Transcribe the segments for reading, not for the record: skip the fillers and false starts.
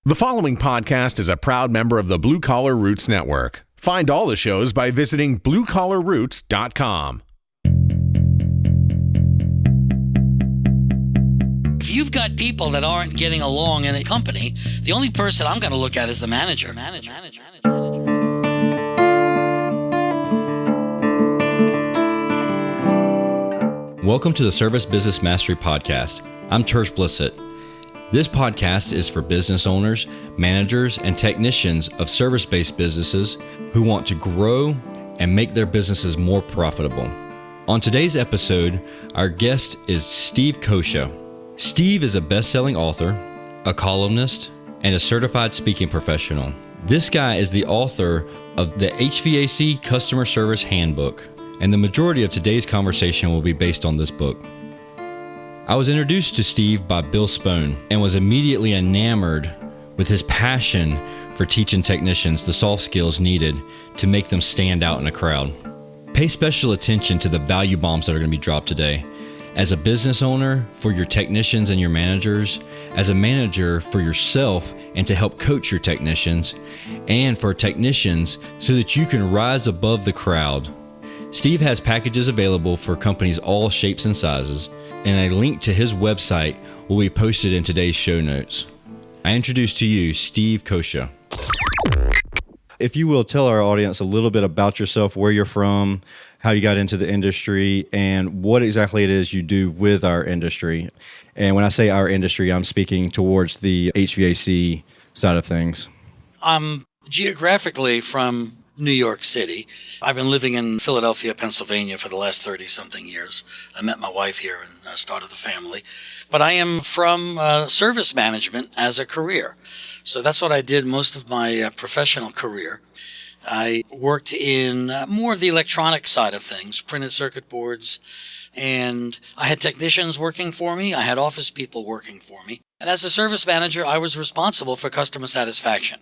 The following podcast is a proud member of the Blue Collar Roots Network. Find all the shows by visiting bluecollarroots.com. If you've got people that aren't getting along in a company, the only person I'm going to look at is the manager. Welcome to the Service Business Mastery Podcast. I'm Tersh Blissett. This podcast is for business owners, managers, and technicians of service-based businesses who want to grow and make their businesses more profitable. On today's episode, our guest is Steve Coscia. Steve is a best-selling author, a columnist, and a certified speaking professional. This guy is the author of the HVAC Customer Service Handbook, and the majority of today's conversation will be based on this book. I was introduced to Steve by Bill Spohn and was immediately enamored with his passion for teaching technicians the soft skills needed to make them stand out in a crowd. Pay special attention to the value bombs that are going to be dropped today. As a business owner, for your technicians and your managers, as a manager for yourself and to help coach your technicians, and for technicians so that you can rise above the crowd. Steve has packages available for companies all shapes and sizes, and a link to his website will be posted in today's show notes. I introduce to you Steve Coscia. If you will, tell our audience a little bit about yourself, where you're from, how you got into the industry, and what exactly it is you do with our industry. And when I say our industry, I'm speaking towards the HVAC side of things. I'm geographically from New York City. I've been living in Philadelphia, Pennsylvania for the last 30-something years. I met my wife here and started the family. But I am from service management as a career. So that's what I did most of my professional career. I worked in more of the electronic side of things, printed circuit boards, and I had technicians working for me. I had office people working for me. And as a service manager, I was responsible for customer satisfaction.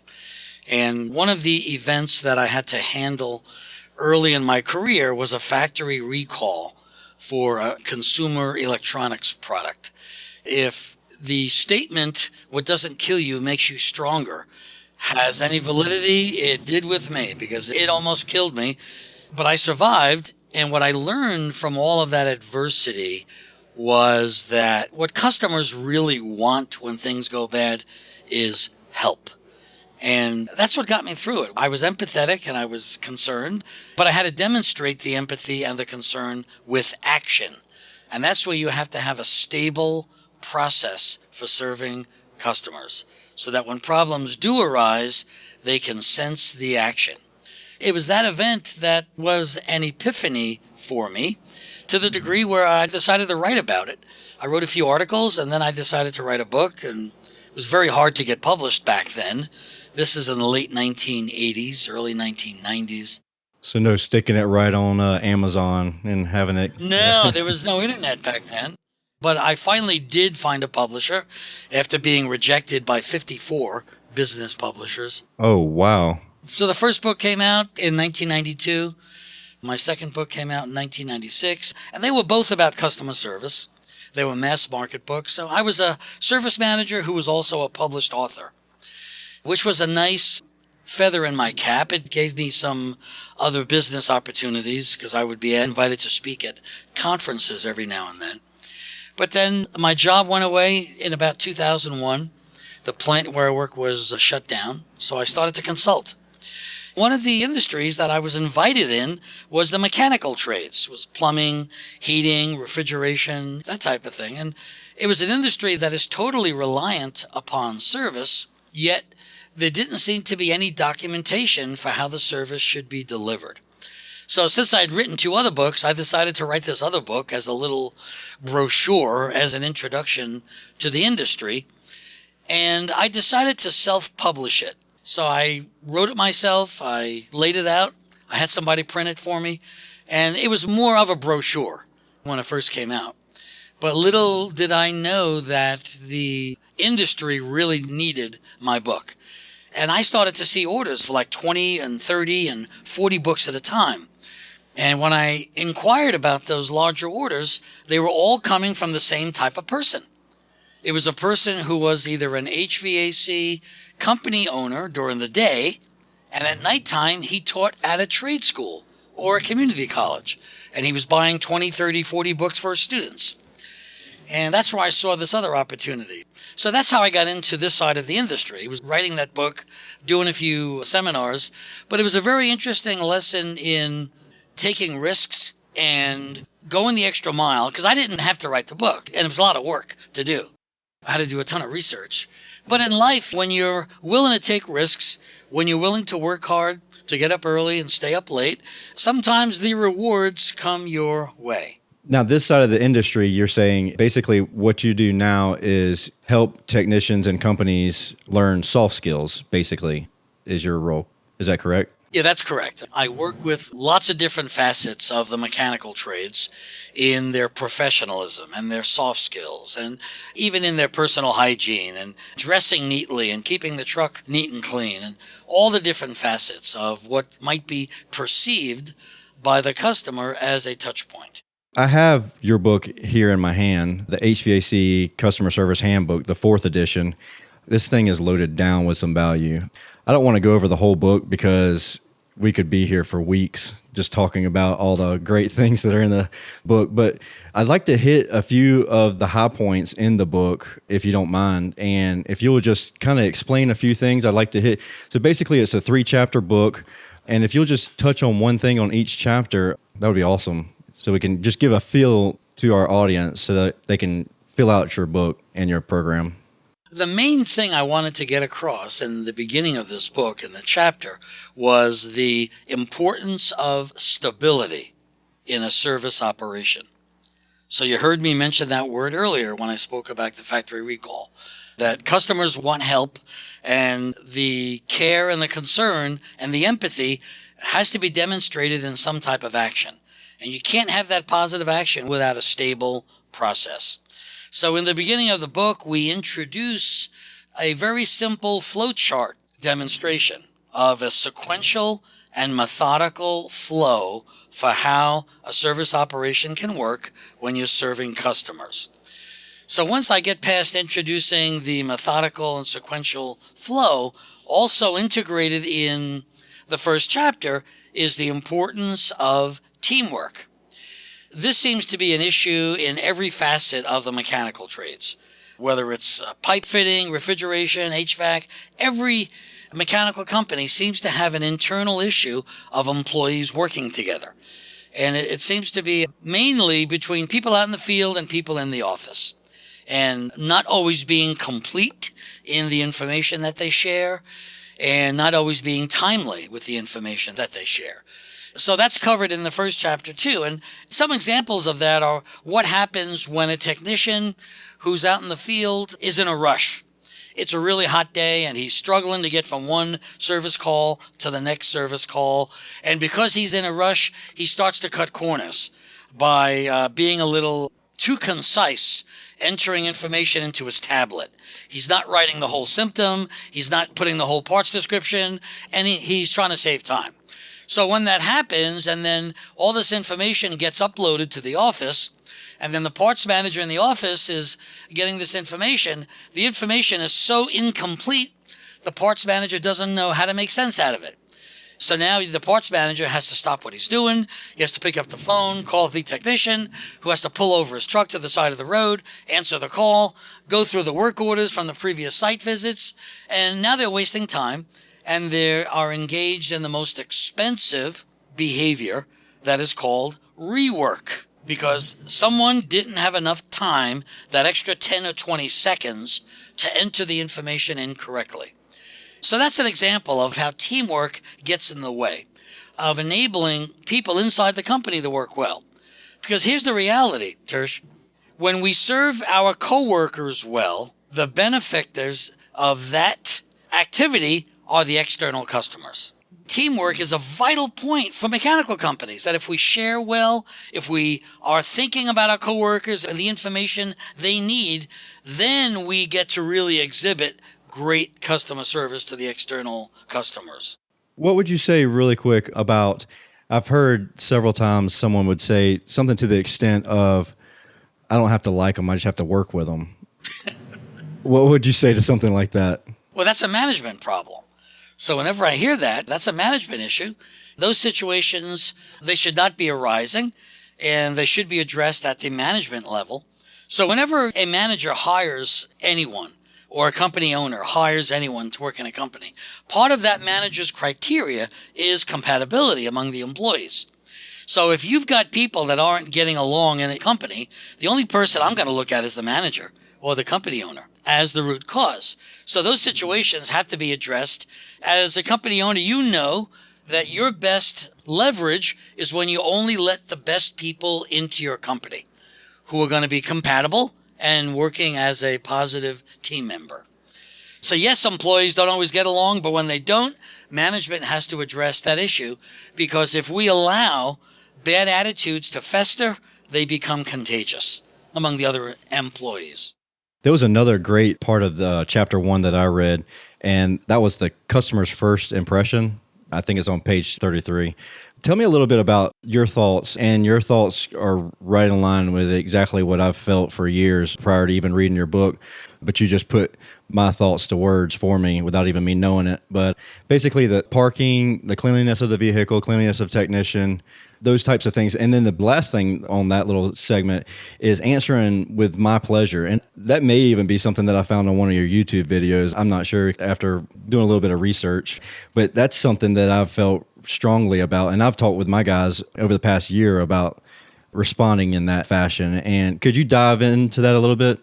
And one of the events that I had to handle early in my career was a factory recall for a consumer electronics product. If the statement, "what doesn't kill you makes you stronger," has any validity, it did with me because it almost killed me. But I survived, and what I learned from all of that adversity was that what customers really want when things go bad is help. And that's what got me through it. I was empathetic and I was concerned, but I had to demonstrate the empathy and the concern with action. And that's where you have to have a stable process for serving customers so that when problems do arise, they can sense the action. It was that event that was an epiphany for me to the degree where I decided to write about it. I wrote a few articles and then I decided to write a book, and it was very hard to get published back then. This is in the late 1980s, early 1990s. So no sticking it right on Amazon and having it... No, there was no internet back then. But I finally did find a publisher after being rejected by 54 business publishers. Oh, wow. So the first book came out in 1992. My second book came out in 1996. And they were both about customer service. They were mass market books. So I was a service manager who was also a published author, which was a nice feather in my cap. It gave me some other business opportunities because I would be invited to speak at conferences every now and then. But then my job went away in about 2001. The plant where I work was shut down, so I started to consult. One of the industries that I was invited in was the mechanical trades. It was plumbing, heating, refrigeration, that type of thing. And it was an industry that is totally reliant upon service, yet there didn't seem to be any documentation for how the service should be delivered. So since I'd written 2 other books, I decided to write this other book as a little brochure as an introduction to the industry. And I decided to self-publish it. So I wrote it myself. I laid it out. I had somebody print it for me. And it was more of a brochure when it first came out. But little did I know that the industry really needed my book. And I started to see orders for like 20 and 30 and 40 books at a time. And when I inquired about those larger orders, they were all coming from the same type of person. It was a person who was either an HVAC company owner during the day, and at nighttime he taught at a trade school or a community college, and he was buying 20, 30, 40 books for his students. And that's where I saw this other opportunity. So that's how I got into this side of the industry. I was writing that book, doing a few seminars, but it was a very interesting lesson in taking risks and going the extra mile, because I didn't have to write the book, and it was a lot of work to do. I had to do a ton of research. But in life, when you're willing to take risks, when you're willing to work hard, to get up early and stay up late, sometimes the rewards come your way. Now, this side of the industry, you're saying basically what you do now is help technicians and companies learn soft skills, basically, is your role. Is that correct? Yeah, that's correct. I work with lots of different facets of the mechanical trades in their professionalism and their soft skills, and even in their personal hygiene and dressing neatly and keeping the truck neat and clean, and all the different facets of what might be perceived by the customer as a touch point. I have your book here in my hand, the HVAC Customer Service Handbook, the 4th edition. This thing is loaded down with some value. I don't want to go over the whole book because we could be here for weeks just talking about all the great things that are in the book. But I'd like to hit a few of the high points in the book, if you don't mind. And if you'll just kind of explain a few things I'd like to hit. So basically, it's a 3-chapter book. And if you'll just touch on one thing on each chapter, that would be awesome. So we can just give a feel to our audience so that they can fill out your book and your program. The main thing I wanted to get across in the beginning of this book, in the chapter, was the importance of stability in a service operation. So you heard me mention that word earlier when I spoke about the factory recall, that customers want help, and the care and the concern and the empathy has to be demonstrated in some type of action. And you can't have that positive action without a stable process. So in the beginning of the book, we introduce a very simple flowchart demonstration of a sequential and methodical flow for how a service operation can work when you're serving customers. So once I get past introducing the methodical and sequential flow, also integrated in the first chapter is the importance of teamwork. This seems to be an issue in every facet of the mechanical trades, whether it's pipe fitting, refrigeration, HVAC. Every mechanical company seems to have an internal issue of employees working together. And it seems to be mainly between people out in the field and people in the office, and not always being complete in the information that they share, and not always being timely with the information that they share. So that's covered in the first chapter too. And some examples of that are what happens when a technician who's out in the field is in a rush. It's a really hot day and he's struggling to get from one service call to the next service call. And because he's in a rush, he starts to cut corners by being a little too concise, entering information into his tablet. He's not writing the whole symptom. He's not putting the whole parts description, and he's trying to save time. So when that happens, and then all this information gets uploaded to the office, and then the parts manager in the office is getting this information, the information is so incomplete, the parts manager doesn't know how to make sense out of it. So now the parts manager has to stop what he's doing. He has to pick up the phone, call the technician, who has to pull over his truck to the side of the road, answer the call, go through the work orders from the previous site visits, and now they're wasting time. And they are engaged in the most expensive behavior that is called rework, because someone didn't have enough time, that extra 10 or 20 seconds, to enter the information incorrectly. So that's an example of how teamwork gets in the way of enabling people inside the company to work well. Because here's the reality, Tersh. When we serve our coworkers well, the benefactors of that activity are the external customers. Teamwork is a vital point for mechanical companies, that if we share well, if we are thinking about our coworkers and the information they need, then we get to really exhibit great customer service to the external customers. What would you say really quick about, I've heard several times someone would say something to the extent of, I don't have to like them, I just have to work with them. What would you say to something like that? Well, that's a management problem. So whenever I hear that, that's a management issue. Those situations, they should not be arising, and they should be addressed at the management level. So whenever a manager hires anyone, or a company owner hires anyone to work in a company, part of that manager's criteria is compatibility among the employees. So if you've got people that aren't getting along in a company, the only person I'm going to look at is the manager or the company owner as the root cause. So those situations have to be addressed. As a company owner, you know that your best leverage is when you only let the best people into your company who are going to be compatible and working as a positive team member. So yes, employees don't always get along, but when they don't, management has to address that issue, because if we allow bad attitudes to fester, they become contagious among the other employees. There was another great part of the chapter 1 that I read, and that was the customer's first impression. I think it's on page 33. Tell me a little bit about your thoughts, and your thoughts are right in line with exactly what I've felt for years prior to even reading your book, but you just put my thoughts to words for me without even me knowing it. But basically the parking, the cleanliness of the vehicle, cleanliness of technician, those types of things. And then the last thing on that little segment is answering with my pleasure. And that may even be something that I found on one of your YouTube videos. I'm not sure, after doing a little bit of research, but that's something that I've felt strongly about. And I've talked with my guys over the past year about responding in that fashion. And could you dive into that a little bit?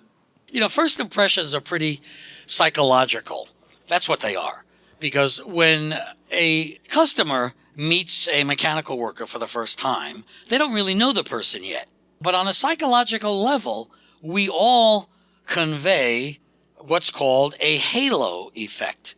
First impressions are pretty psychological. That's what they are. Because when a customer meets a mechanical worker for the first time, they don't really know the person yet. But on a psychological level, we all convey what's called a halo effect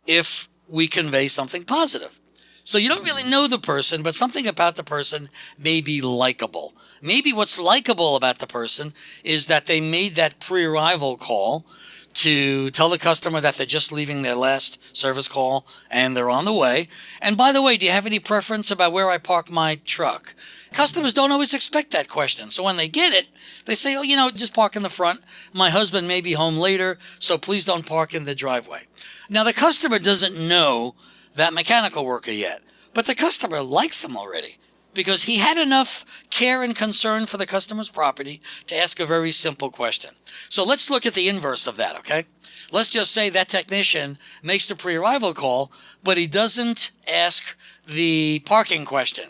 if we convey something positive. So you don't really know the person, but something about the person may be likable. Maybe what's likable about the person is that they made that pre-arrival call to tell the customer that they're just leaving their last service call and they're on the way. And by the way, do you have any preference about where I park my truck? Customers don't always expect that question. So when they get it, they say, just park in the front. My husband may be home later, so please don't park in the driveway. Now, the customer doesn't know that mechanical worker yet, but the customer likes him already because he had enough care and concern for the customer's property to ask a very simple question. So let's look at the inverse of that, okay? Let's just say that technician makes the pre-arrival call, but he doesn't ask the parking question.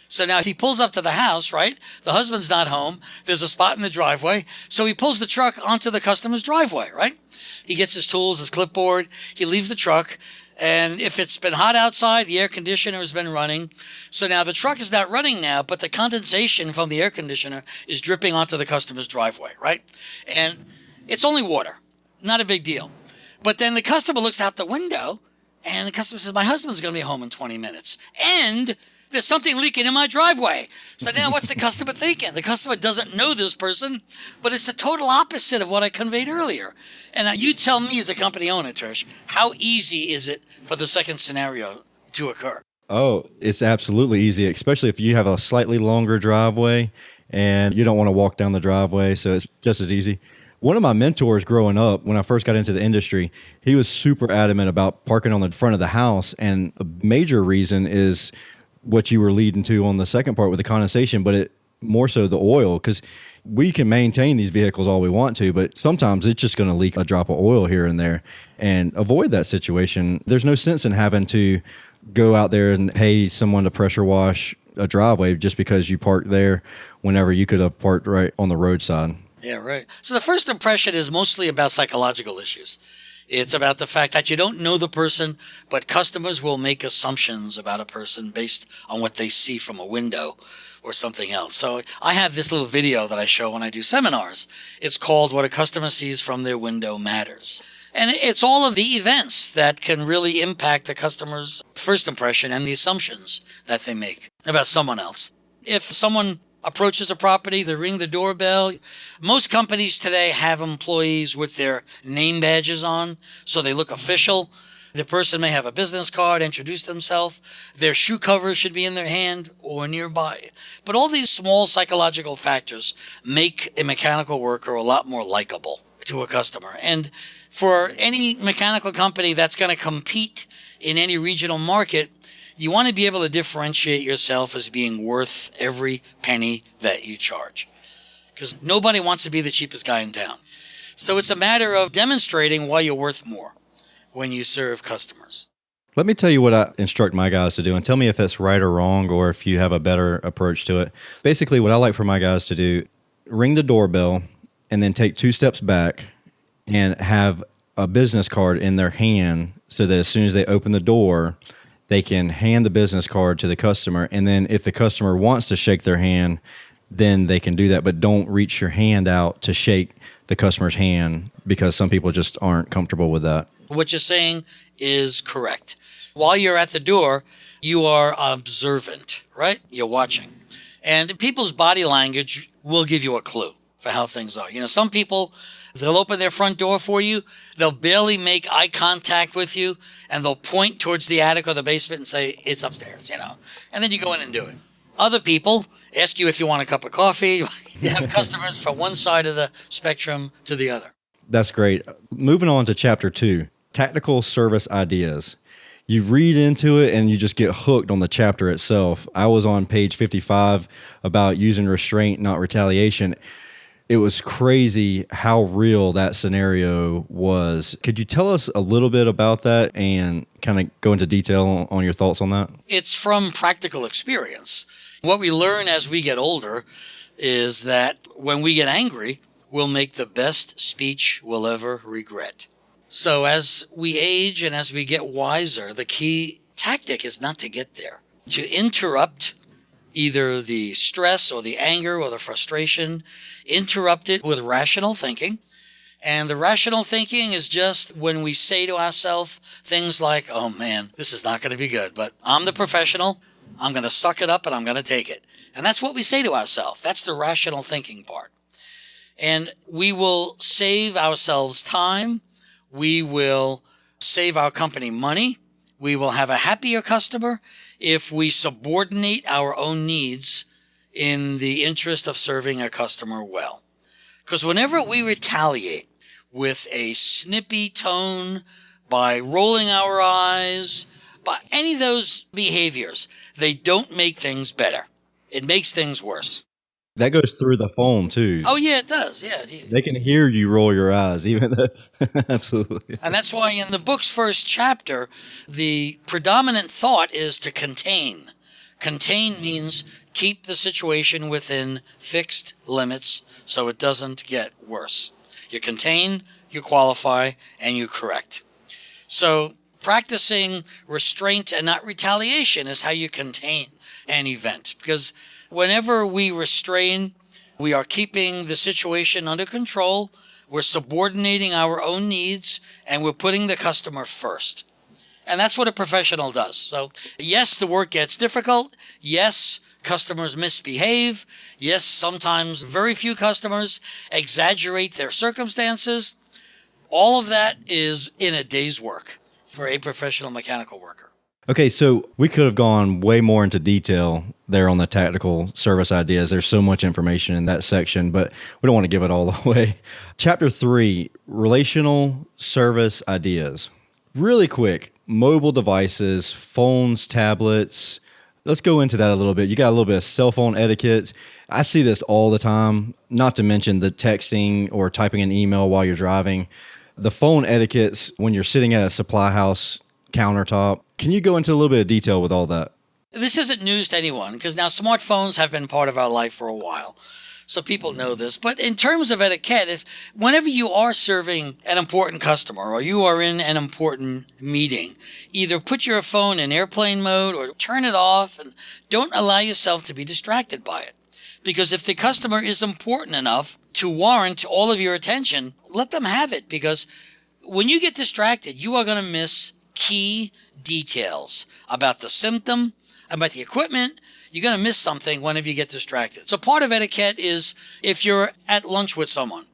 So now he pulls up to the house, right? The husband's not home. There's a spot in the driveway. So he pulls the truck onto the customer's driveway, right? He gets his tools, his clipboard. He leaves the truck. And if it's been hot outside, the air conditioner has been running. So now the truck is not running now, but the condensation from the air conditioner is dripping onto the customer's driveway, right? And it's only water, not a big deal. But then the customer looks out the window and the customer says, my husband's going to be home in 20 minutes. And there's something leaking in my driveway. So now what's the customer thinking? The customer doesn't know this person, but it's the total opposite of what I conveyed earlier. And now you tell me as a company owner, Tersh, how easy is it for the second scenario to occur? Oh, it's absolutely easy, especially if you have a slightly longer driveway and you don't want to walk down the driveway. So it's just as easy. One of my mentors growing up, when I first got into the industry, he was super adamant about parking on the front of the house. And a major reason is what you were leading to on the second part with the condensation, but it more so the oil, because we can maintain these vehicles all we want to, but sometimes it's just going to leak a drop of oil here and there. And avoid that situation. There's no sense in having to go out there and pay someone to pressure wash a driveway just because you parked there whenever you could have parked right on the roadside. Yeah, right. So the first impression is mostly about psychological issues. It's about the fact that you don't know the person, but customers will make assumptions about a person based on what they see from a window or something else. So I have this little video that I show when I do seminars. It's called What a Customer Sees from Their Window Matters. And it's all of the events that can really impact a customer's first impression and the assumptions that they make about someone else. If someone approaches a property, they ring the doorbell. Most companies today have employees with their name badges on, so they look official. The person may have a business card, introduce themselves. Their shoe covers should be in their hand or nearby. But all these small psychological factors make a mechanical worker a lot more likable to a customer. And For any mechanical company that's going to compete in any regional market, you want to be able to differentiate yourself as being worth every penny that you charge. Because nobody wants to be the cheapest guy in town. So it's a matter of demonstrating why you're worth more when you serve customers. Let me tell you what I instruct my guys to do, and tell me if it's right or wrong, or if you have a better approach to it. Basically, what I like for my guys to do, ring the doorbell and then take 2 steps back and have a business card in their hand so that as soon as they open the door, they can hand the business card to the customer. And then if the customer wants to shake their hand, then they can do that. But don't reach your hand out to shake the customer's hand, because some people just aren't comfortable with that. What you're saying is correct. While you're at the door, you are observant, right? You're watching. And people's body language will give you a clue for how things are. Some people, they'll open their front door for you. They'll barely make eye contact with you, and they'll point towards the attic or the basement and say, it's upstairs, And then you go in and do it. Other people ask you if you want a cup of coffee. You have customers from one side of the spectrum to the other. That's great. Moving on to chapter 2, tactical service ideas. You read into it and you just get hooked on the chapter itself. I was on page 55 about using restraint, not retaliation. It was crazy how real that scenario was. Could you tell us a little bit about that and kind of go into detail on your thoughts on that? It's from practical experience. What we learn as we get older is that when we get angry, we'll make the best speech we'll ever regret. So as we age and as we get wiser, the key tactic is not to get there, to interrupt either the stress or the anger or the frustration, interrupt it with rational thinking. And the rational thinking is just when we say to ourselves things like, oh man, this is not going to be good, but I'm the professional. I'm going to suck it up and I'm going to take it. And that's what we say to ourselves. That's the rational thinking part. And we will save ourselves time. We will save our company money. We will have a happier customer if we subordinate our own needs in the interest of serving a customer well. Because whenever we retaliate with a snippy tone, by rolling our eyes, by any of those behaviors, they don't make things better. It makes things worse. That goes through the phone too. Oh, yeah, it does. Yeah. They can hear you roll your eyes, even though, absolutely. And that's why in the book's first chapter, the predominant thought is to contain. Contain means keep the situation within fixed limits so it doesn't get worse. You contain, you qualify, and you correct. So practicing restraint and not retaliation is how you contain an event. Because whenever we restrain, we are keeping the situation under control, we're subordinating our own needs, and we're putting the customer first. And that's what a professional does. So yes, the work gets difficult. Yes, customers misbehave. Yes, sometimes very few customers exaggerate their circumstances. All of that is in a day's work for a professional mechanical worker. Okay, so we could have gone way more into detail there on the tactical service ideas. There's so much information in that section, but we don't want to give it all away. Chapter 3, relational service ideas. Really quick, mobile devices, phones, tablets. Let's go into that a little bit. You got a little bit of cell phone etiquette. I see this all the time, not to mention the texting or typing an email while you're driving. The phone etiquettes when you're sitting at a supply house countertop. Can you go into a little bit of detail with all that? This isn't news to anyone because now smartphones have been part of our life for a while. So people know this. But in terms of etiquette, whenever you are serving an important customer or you are in an important meeting, either put your phone in airplane mode or turn it off and don't allow yourself to be distracted by it. Because if the customer is important enough to warrant all of your attention, let them have it. Because when you get distracted, you are going to miss key details about the symptom, about the equipment. You're going to miss something whenever you get distracted. So part of etiquette is if you're at lunch with someone,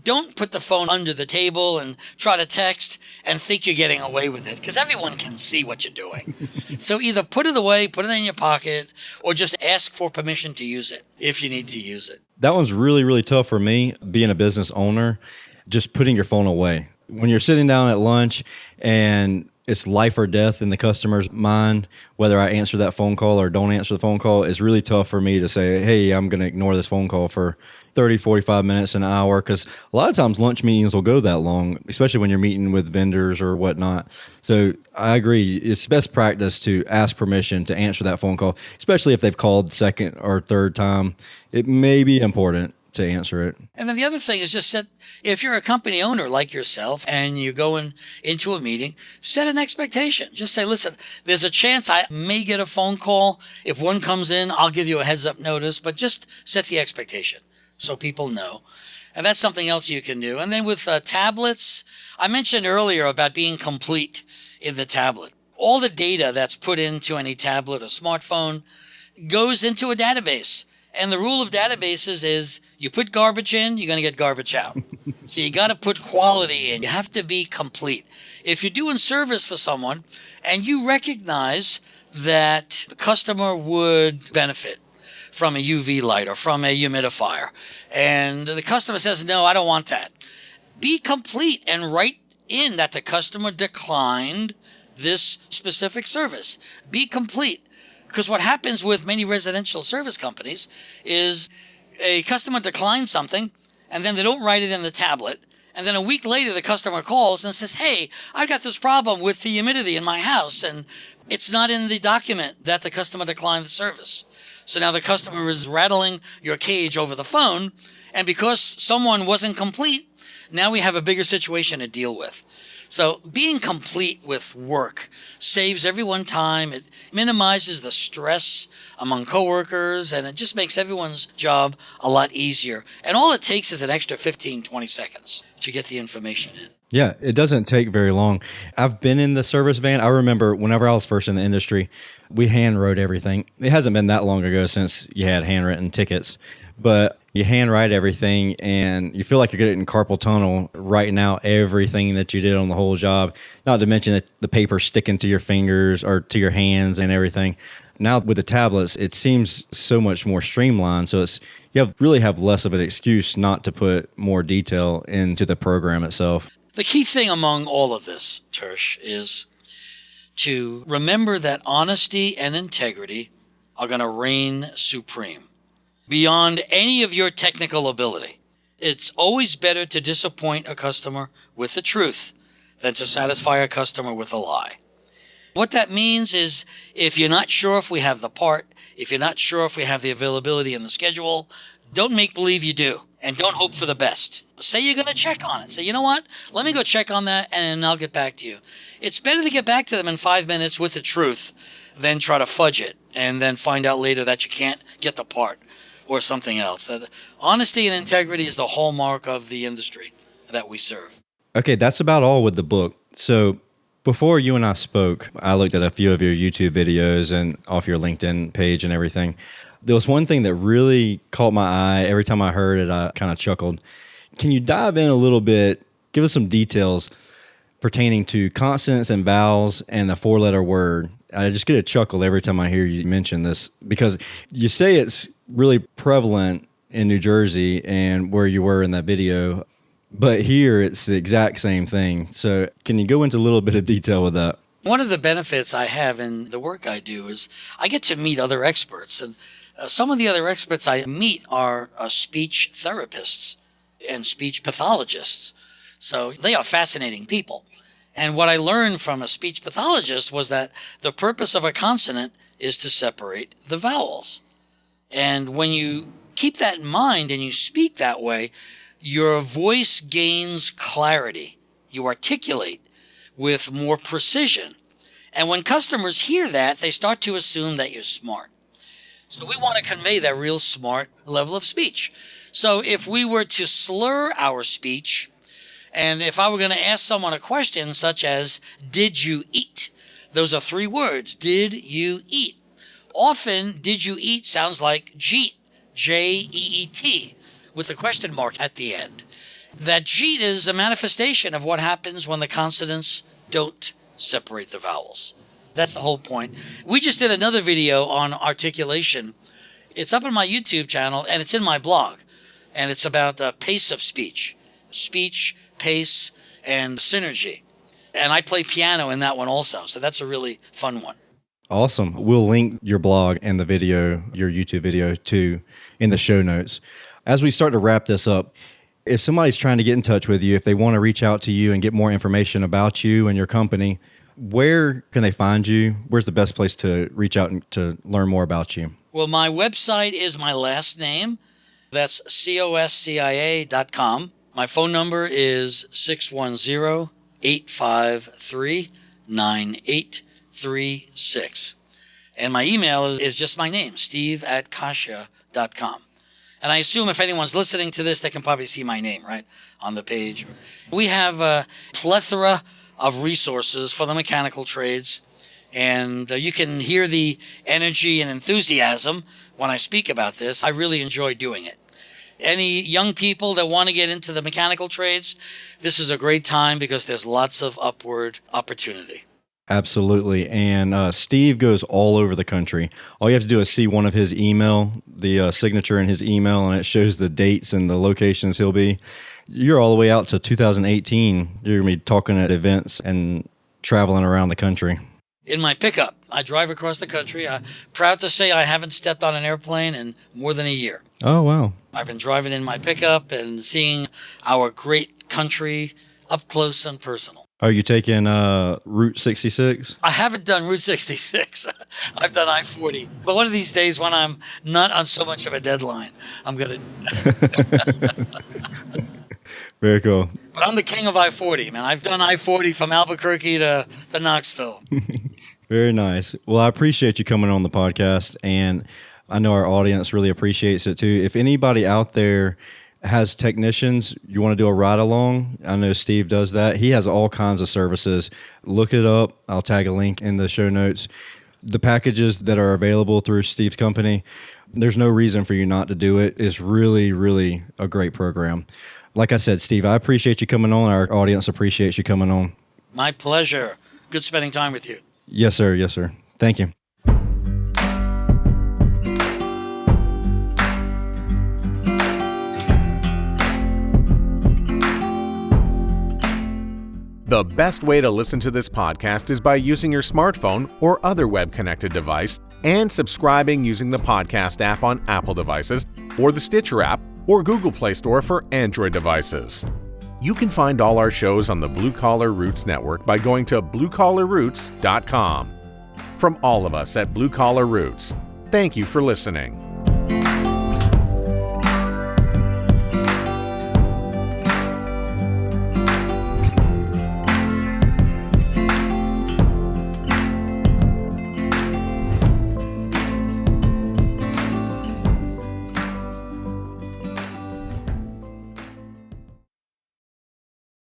don't put the phone under the table and try to text and think you're getting away with it because everyone can see what you're doing. So either put it away, put it in your pocket, or just ask for permission to use it if you need to use it. That one's really, really tough for me, being a business owner, just putting your phone away. When you're sitting down at lunch and it's life or death in the customer's mind, whether I answer that phone call or don't answer the phone call, it's really tough for me to say, hey, I'm going to ignore this phone call for 30, 45 minutes, an hour, because a lot of times lunch meetings will go that long, especially when you're meeting with vendors or whatnot. So I agree. It's best practice to ask permission to answer that phone call, especially if they've called second or third time. It may be important to answer it. And then the other thing is just set, if you're a company owner like yourself and you're going into a meeting, set an expectation. Just say, listen, there's a chance I may get a phone call. If one comes in, I'll give you a heads up notice, but just set the expectation so people know. And that's something else you can do. And then with tablets, I mentioned earlier about being complete in the tablet. All the data that's put into any tablet or smartphone goes into a database. And the rule of databases is you put garbage in, you're going to get garbage out. So you got to put quality in. You have to be complete. If you're doing service for someone and you recognize that the customer would benefit from a UV light or from a humidifier, and the customer says, no, I don't want that, be complete and write in that the customer declined this specific service. Be complete. Because what happens with many residential service companies is a customer declines something, and then they don't write it in the tablet. And then a week later, the customer calls and says, hey, I've got this problem with the humidity in my house. And it's not in the document that the customer declined the service. So now the customer is rattling your cage over the phone. And because someone wasn't complete, now we have a bigger situation to deal with. So being complete with work saves everyone time. It minimizes the stress among coworkers, and it just makes everyone's job a lot easier. And all it takes is an extra 15, 20 seconds to get the information in. Yeah, it doesn't take very long. I've been in the service van. I remember whenever I was first in the industry, we hand wrote everything. It hasn't been that long ago since you had handwritten tickets, but you handwrite everything and you feel like you're getting carpal tunnel writing out everything that you did on the whole job, not to mention that the paper sticking to your fingers or to your hands and everything. Now with the tablets, it seems so much more streamlined. So really have less of an excuse not to put more detail into the program itself. The key thing among all of this, Tersh, is to remember that honesty and integrity are going to reign supreme beyond any of your technical ability. It's always better to disappoint a customer with the truth than to satisfy a customer with a lie. What that means is if you're not sure if we have the part, if you're not sure if we have the availability and the schedule, don't make believe you do, and don't hope for the best. Say you're going to check on it. Say, you know what? Let me go check on that, and I'll get back to you. It's better to get back to them in 5 minutes with the truth than try to fudge it and then find out later that you can't get the part or something else. That honesty and integrity is the hallmark of the industry that we serve. Okay, that's about all with the book. So before you and I spoke, I looked at a few of your YouTube videos and off your LinkedIn page and everything. There was one thing that really caught my eye. Every time I heard it, I kind of chuckled. Can you dive in a little bit, give us some details pertaining to consonants and vowels and the four-letter word? I just get a chuckle every time I hear you mention this because you say it's really prevalent in New Jersey and where you were in that video, but here it's the exact same thing. So can you go into a little bit of detail with that? One of the benefits I have in the work I do is I get to meet other experts. And some of the other experts I meet are speech therapists and speech pathologists. So they are fascinating people. And what I learned from a speech pathologist was that the purpose of a consonant is to separate the vowels. And when you keep that in mind and you speak that way, your voice gains clarity. You articulate with more precision. And when customers hear that, they start to assume that you're smart. So we want to convey that real smart level of speech. So if we were to slur our speech, and if I were going to ask someone a question such as, did you eat? Those are 3 words. Did you eat? Often, did you eat sounds like jeet, J-E-E-T, with a question mark at the end. That jeet is a manifestation of what happens when the consonants don't separate the vowels. That's the whole point. We just did another video on articulation. It's up on my YouTube channel, and it's in my blog. And it's about pace of speech. Speech, pace, and synergy. And I play piano in that one also. So that's a really fun one. Awesome. We'll link your blog and the video, your YouTube video, too, in the show notes. As we start to wrap this up, if somebody's trying to get in touch with you, if they want to reach out to you and get more information about you and your company, where can they find you? Where's the best place to reach out and to learn more about you? Well, my website is my last name. That's coscia.com. My phone number is 610-853-9836. And my email is just my name, steve@coscia.com. And I assume if anyone's listening to this, they can probably see my name, right, on the page. We have a plethora of resources for the mechanical trades. And you can hear the energy and enthusiasm when I speak about this. I really enjoy doing it. Any young people that want to get into the mechanical trades, this is a great time because there's lots of upward opportunity. Absolutely. And Steve goes all over the country. All you have to do is see one of his email, the signature in his email, and it shows the dates and the locations he'll be. You're all the way out to 2018. You're going to be talking at events and traveling around the country. In my pickup, I drive across the country. I'm proud to say I haven't stepped on an airplane in more than a year. Oh, wow. I've been driving in my pickup and seeing our great country up close and personal. Are you taking Route 66? I haven't done Route 66. I've done I-40. But one of these days when I'm not on so much of a deadline, I'm going to... Very cool. But I'm the king of I-40, man. I've done I-40 from Albuquerque to Knoxville. Very nice. Well, I appreciate you coming on the podcast, and I know our audience really appreciates it too. If anybody out there has technicians, you want to do a ride along, I know Steve does that. He has all kinds of services. Look it up. I'll tag a link in the show notes. The packages that are available through Steve's company, there's no reason for you not to do it. It's really, really a great program. Like I said, Steve, I appreciate you coming on. Our audience appreciates you coming on. My pleasure. Good spending time with you. Yes, sir. Yes, sir. Thank you. The best way to listen to this podcast is by using your smartphone or other web-connected device and subscribing using the podcast app on Apple devices or the Stitcher app or Google Play Store for Android devices. You can find all our shows on the Blue Collar Roots Network by going to bluecollarroots.com. From all of us at Blue Collar Roots, thank you for listening.